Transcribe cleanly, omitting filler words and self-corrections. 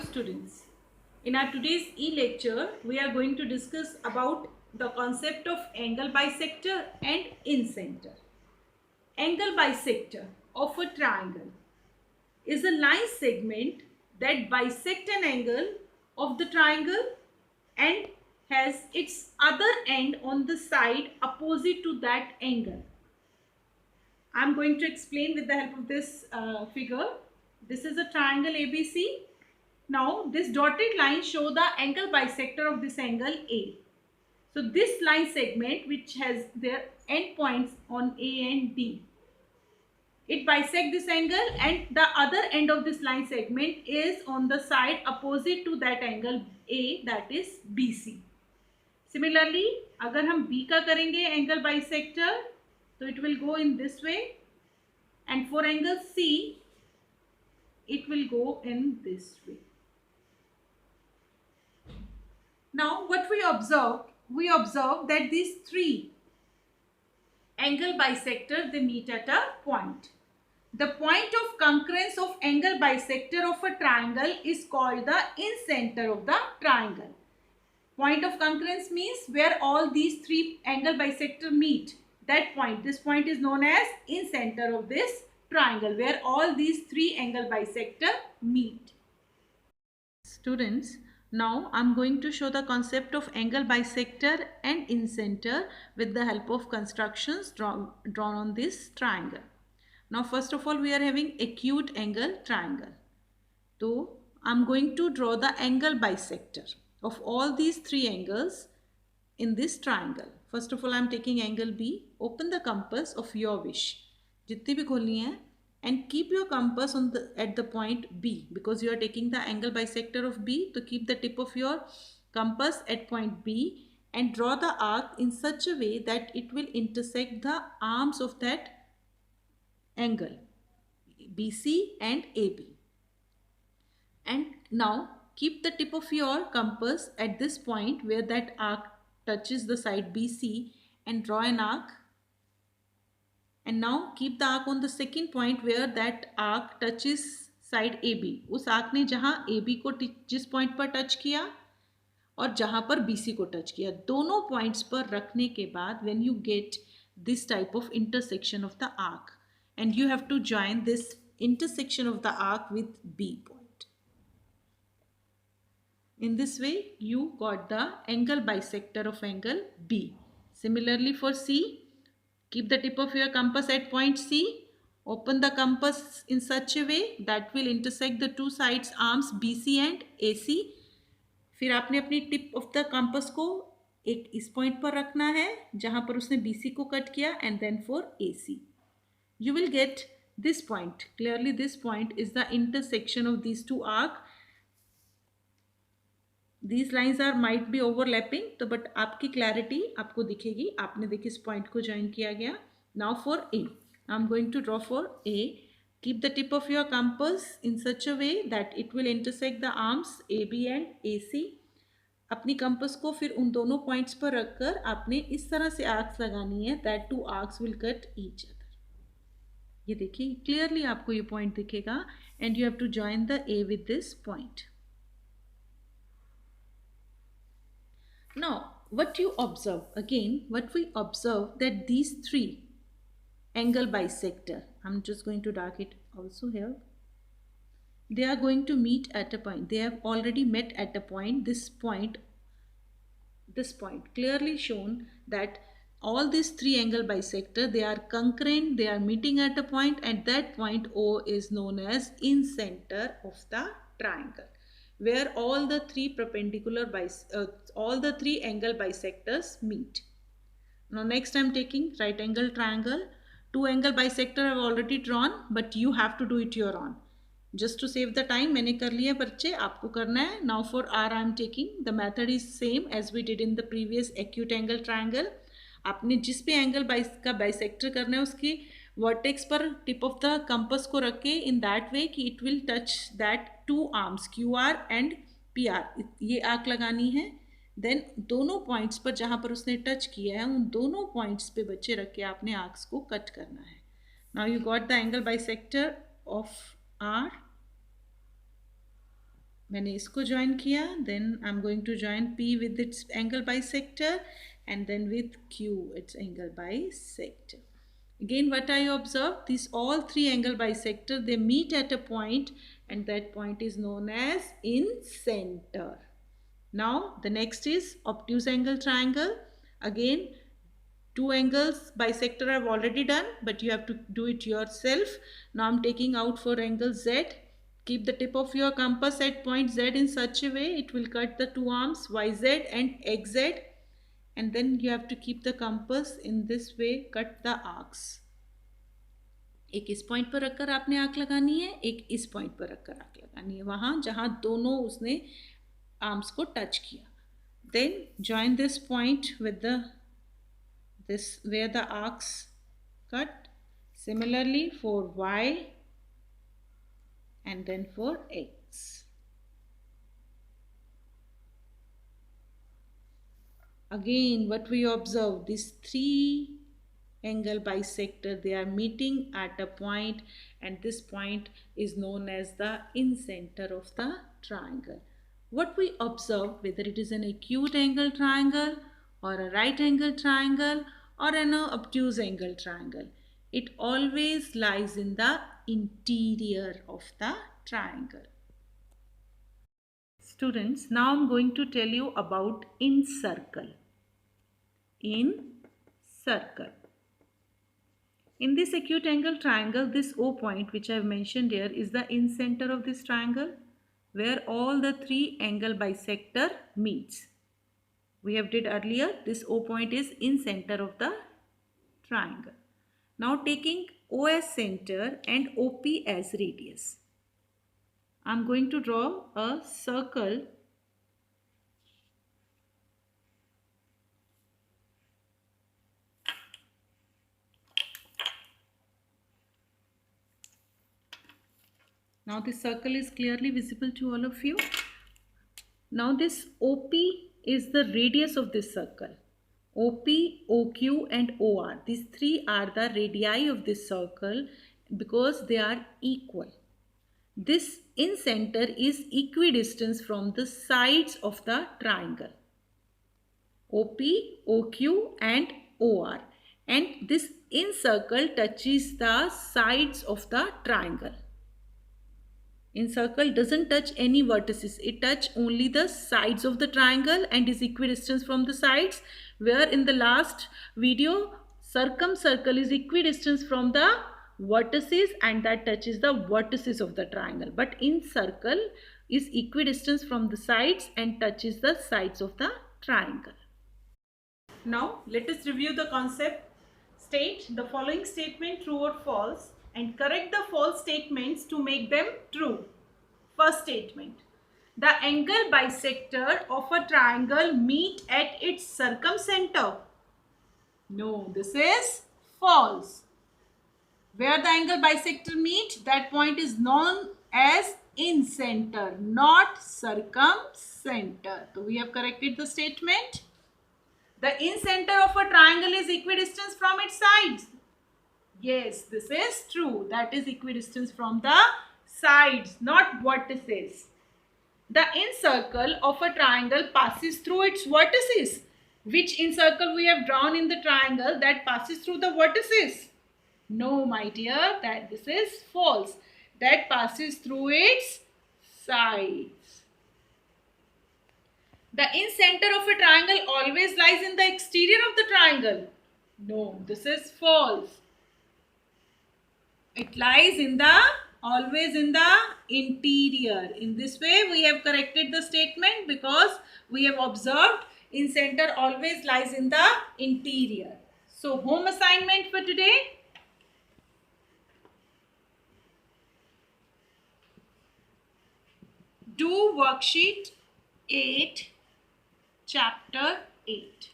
students. In our today's e-lecture, we are going to discuss about the concept of angle bisector and incenter. Angle bisector of a triangle is a line segment that bisects an angle of the triangle and has its other end on the side opposite to that angle. I am going to explain with the help of this figure. This is a triangle ABC. Now this dotted line show the angle bisector of this angle A. So this line segment which has their endpoints on A and D, it bisects this angle and the other end of this line segment is on the side opposite to that angle A, that is BC. Similarly, अगर हम B का करेंगे angle bisector, so it will go in this way, and for angle C, it will go in this way. Now what we observe that these three angle bisectors, they meet at a point. The point of concurrence of angle bisector of a triangle is called the incenter of the triangle. Point of concurrence means where all these three angle bisector meet. That point, this point is known as incenter of this triangle, where all these three angle bisector meet. Students, now I am going to show the concept of angle bisector and incenter with the help of constructions drawn on this triangle. Now first of all, we are having acute angle triangle. So I am going to draw the angle bisector of all these three angles in this triangle. First of all, I am taking angle B. Open the compass of your wish. जितनी भी खोलनी है, and keep your compass on at the point B, because you are taking the angle bisector of B. So keep the tip of your compass at point B and draw the arc in such a way that it will intersect the arms of that angle BC and AB. And now keep the tip of your compass at this point where that arc touches the side BC and draw an arc. And now keep the arc on the second point where that arc touches side AB. उस arc ने जहाँ AB को जिस point पर touch किया और जहाँ पर BC को touch किया, दोनों points पर रखने के बाद when you get this type of intersection of the arc, and you have to join this intersection of the arc with B point. In this way, you got the angle bisector of angle B. Similarly for C, keep the tip of your compass at point C. Open the compass in such a way that will intersect the two sides arms BC and AC. फिर आपने अपनी tip of the compass को एक इस point पर रखना है जहाँ पर उसने BC को कट किया, and then for AC. You will get this point. Clearly this point is the intersection of these two arcs. These lines are might be overlapping, तो but आपकी clarity आपको दिखेगी. आपने देखिए इस point को join किया गया. Now for A, I'm going to draw for A. Keep the tip of your compass in such a way that it will intersect the arms AB and AC. अपनी compass को फिर उन दोनों points पर रखकर आपने इस तरह से arcs लगानी है that two arcs will cut each other. ये देखिए clearly आपको ये point दिखेगा, and you have to join the A with this point. Now, what you observe, again, what we observe that these three angle bisector, I'm just going to dark it also here, they are going to meet at a point. They have already met at a point. This point clearly shown that all these three angle bisector, they are concurrent, they are meeting at a point, and that point O is known as incenter of the triangle, where all the three all the three angle bisectors meet. Now next I am taking right angle triangle. Two angle bisector I have already drawn, but you have to do it your own. Just to save the time, मैंने कर लिया बच्चे, आपको करना है. Now for R I am taking, the method is same as we did in the previous acute angle triangle. आपने जिस भी एंगल का बाइसेक्टर करना है उसकी वर्टेक्स पर टिप ऑफ द कंपस को रख के इन दैट वे कि it will touch that two arms QR and PR. ये आर्क लगानी है. देन दोनों पॉइंट्स पर जहाँ पर उसने टच किया है उन दोनों पॉइंट्स पे बच्चे रख के आपने आर्क्स को कट करना है. Now you got the angle bisector of R. मैंने इसको ज्वाइन किया, then I'm going to join P with its angle bisector and then with Q its angle bisector. Again, what I observed, these all three angle bisector, they meet at a point and that point is known as in center. Now the next is obtuse angle triangle. Again, two angles bisector I've already done, but you have to do it yourself. Now I'm taking out for angle Z. Keep the tip of your compass at point Z in such a way it will cut the two arms YZ and XZ, and then you have to keep the compass in this way, cut the arcs. एक इस point पर रखकर आपने arc लगानी है, एक इस point पर रखकर आर्क लगानी है, वहाँ जहाँ दोनों उसने आर्म्स को टच किया. Then join this point with this where the arcs cut. Similarly for Y and then for X. Again, what we observe, these three angle bisector, they are meeting at a point and this point is known as the incenter of the triangle. What we observe, whether it is an acute angle triangle or a right angle triangle or an obtuse angle triangle, it always lies in the interior of the triangle. Students, now I'm going to tell you about incircle. Incircle. In this acute angle triangle, this O point which I have mentioned here is the incenter of this triangle where all the three angle bisector meets. We have did earlier, this O point is incenter of the triangle. Now taking O as center and OP as radius, I am going to draw a circle . Now this circle is clearly visible to all of you. Now this OP is the radius of this circle. OP, OQ and OR. These three are the radii of this circle because they are equal. This incenter is equidistant from the sides of the triangle. OP, OQ and OR. And this incircle touches the sides of the triangle. Incircle doesn't touch any vertices. It touches only the sides of the triangle and is equidistant from the sides, where in the last video circumcircle is equidistant from the vertices and that touches the vertices of the triangle. But incircle is equidistant from the sides and touches the sides of the triangle. Now let us review the concept. State the following statement true or false and correct the false statements to make them true. First statement. The angle bisector of a triangle meet at its circumcenter. No, this is false. Where the angle bisector meet, that point is known as incenter, not circumcenter. So we have corrected the statement. The incenter of a triangle is equidistant from its sides. Yes, this is true. That is equidistant from the sides, not vertices. The incircle of a triangle passes through its vertices. Which incircle we have drawn in the triangle that passes through the vertices? No, my dear, that this is false. That passes through its sides. The incenter of a triangle always lies in the exterior of the triangle. No, this is false. It lies always in the interior. In this way, we have corrected the statement because we have observed incenter always lies in the interior. So, home assignment for today. Do worksheet 8, chapter 8.